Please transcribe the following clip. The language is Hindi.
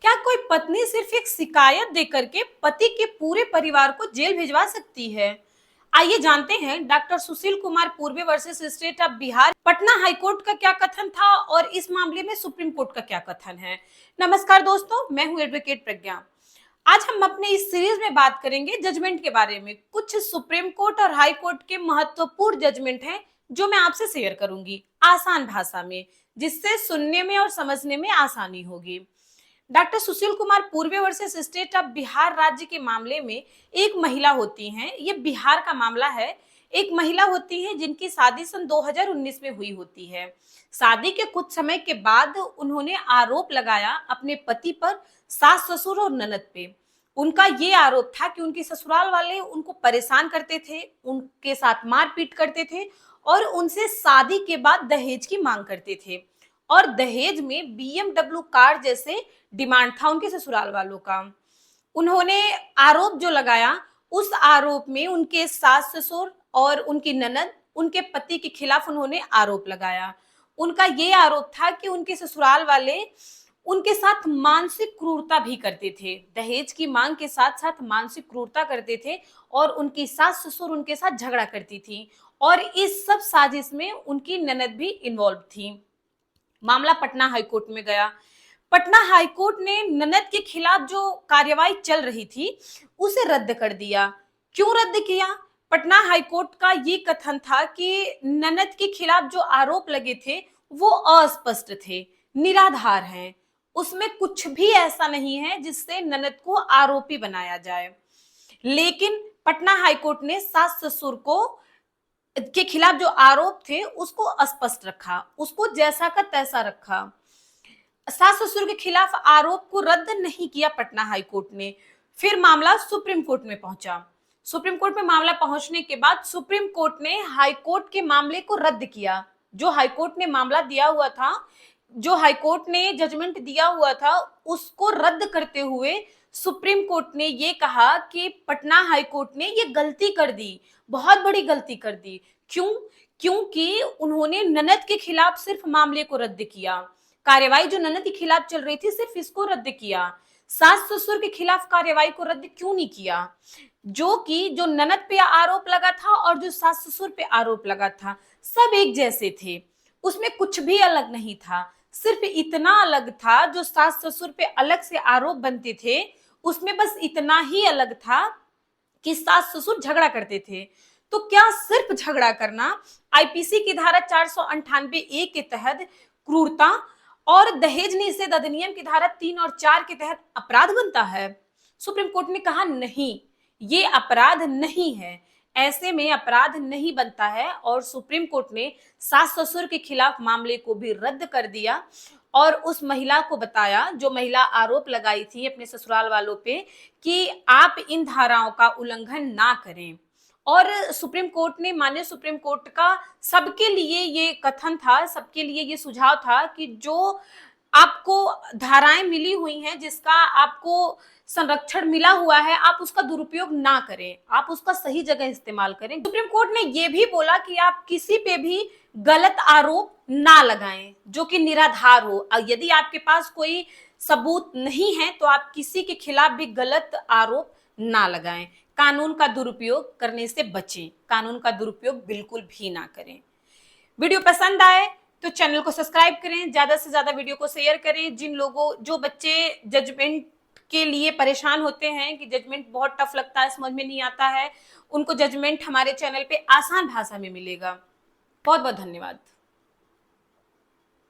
क्या कोई पत्नी सिर्फ एक शिकायत देकर के पति के पूरे परिवार को जेल भिजवा सकती है? आइए जानते हैं doctor Sushil Kumar Purve versus state of Bihar Patna high court का क्या कथन था और इस मामले में सुप्रीम कोर्ट का क्या कथन है। नमस्कार दोस्तों, मैं हूं एडवोकेट प्रज्ञा। आज हम अपने इस सीरीज में बात करेंगे जजमेंट के बारे में। कुछ सुप्रीम कोर्ट और हाई कोर्ट के महत्वपूर्ण जजमेंट हैं जो मैं आपसे शेयर करूंगी आसान भाषा में, जिससे सुनने में और समझने में आसानी होगी। Doctor Sushil Kumar Purve versus state of Bihar राज्य के मामले में एक महिला होती हैं, ये बिहार का मामला है। एक महिला होती है जिनकी शादी सन 2019 में हुई होती है। शादी के कुछ समय के बाद उन्होंने आरोप लगाया अपने पति पर, सास ससुर और ननद पे। उनका ये आरोप था कि उनके ससुराल वाले उनको परेशान करते थे, उनके साथ मारपीट करते थे और उनसे शादी के बाद दहेज की मांग करते थे। और दहेज में BMW कार जैसे डिमांड था उनके ससुराल वालों का। उन्होंने आरोप जो लगाया, उस आरोप में उनके सास ससुर और उनकी ननद, उनके पति के खिलाफ उन्होंने आरोप लगाया। उनका ये आरोप था कि उनके ससुराल वाले उनके साथ मानसिक क्रूरता भी करते थे, दहेज की मांग के साथ साथ मानसिक क्रूरता करते थे और उनकी सास ससुर उनके साथ झगड़ा करती थी और इस सब साजिश में उनकी ननद भी इन्वॉल्व थी। मामला पटना हाईकोर्ट में गया। पटना हाईकोर्ट ने ननद के खिलाफ जो कार्यवाही चल रही थी उसे रद्द कर दिया। क्यों रद्द किया? पटना हाईकोर्ट का ये कथन था कि ननद के खिलाफ जो आरोप लगे थे वो अस्पष्ट थे, निराधार हैं। उसमें कुछ भी ऐसा नहीं है जिससे ननद को आरोपी बनाया जाए। लेकिन पटना हाईकोर्ट ने सास ससुर को के खिलाफ जो आरोप थे उसको अस्पष्ट रखा, उसको जैसा का तैसा रखा। सास ससुर के खिलाफ आरोप को रद्द नहीं किया पटना हाईकोर्ट ने। फिर मामला सुप्रीम कोर्ट में पहुंचा। सुप्रीम कोर्ट में मामला पहुंचने के बाद सुप्रीम कोर्ट ने हाईकोर्ट के मामले को रद्द किया। जो हाईकोर्ट ने मामला दिया हुआ था, जो हाईकोर्ट ने जजमेंट दिया हुआ था, उसको रद्द करते हुए सुप्रीम कोर्ट ने ये कहा कि पटना हाईकोर्ट ने ये गलती कर दी, बहुत बड़ी गलती कर दी। क्यों? क्योंकि उन्होंने ननद के खिलाफ सिर्फ मामले को रद्द किया, कार्यवाही जो ननद के खिलाफ चल रही थी सिर्फ इसको रद्द किया। सास ससुर के खिलाफ कार्यवाही को रद्द क्यों नहीं किया? जो ननद पे आरोप लगा था और जो सास ससुर पे आरोप लगा था, सब एक जैसे थे, उसमें कुछ भी अलग नहीं था। सिर्फ इतना अलग था, जो सास ससुर पे अलग से आरोप बनते थे उसमें बस इतना ही अलग था कि सास ससुर झगड़ा करते थे। तो क्या सिर्फ झगड़ा करना आईपीसी की धारा 498A के तहत क्रूरता और दहेज निषेध अधिनियम की धारा 3 और 4 के तहत अपराध बनता है? सुप्रीम कोर्ट ने कहा नहीं, ये अपराध नहीं है, ऐसे में अपराध नहीं बनता है। और सुप्रीम कोर्ट ने सास ससुर के खिलाफ मामले को भी रद्द कर दिया और उस महिला को बताया, जो महिला आरोप लगाई थी अपने ससुराल वालों पे, कि आप इन धाराओं का उल्लंघन ना करें। और सुप्रीम कोर्ट ने, माननीय सुप्रीम कोर्ट का सबके लिए ये कथन था, सबके लिए ये सुझाव था कि जो आपको धाराएं मिली हुई हैं, जिसका आपको संरक्षण मिला हुआ है, आप उसका दुरुपयोग ना करें, आप उसका सही जगह इस्तेमाल करें। सुप्रीम कोर्ट ने यह भी बोला कि आप किसी पे भी गलत आरोप ना लगाएं जो कि निराधार हो। यदि आपके पास कोई सबूत नहीं है तो आप किसी के खिलाफ भी गलत आरोप ना लगाएं। कानून का दुरुपयोग करने से बचें, कानून का दुरुपयोग बिल्कुल भी ना करें। वीडियो पसंद आए तो चैनल को सब्सक्राइब करें, ज्यादा से ज्यादा वीडियो को शेयर करें। जो बच्चे जजमेंट के लिए परेशान होते हैं कि जजमेंट बहुत टफ लगता है, समझ में नहीं आता है, उनको जजमेंट हमारे चैनल पे आसान भाषा में मिलेगा। बहुत बहुत धन्यवाद।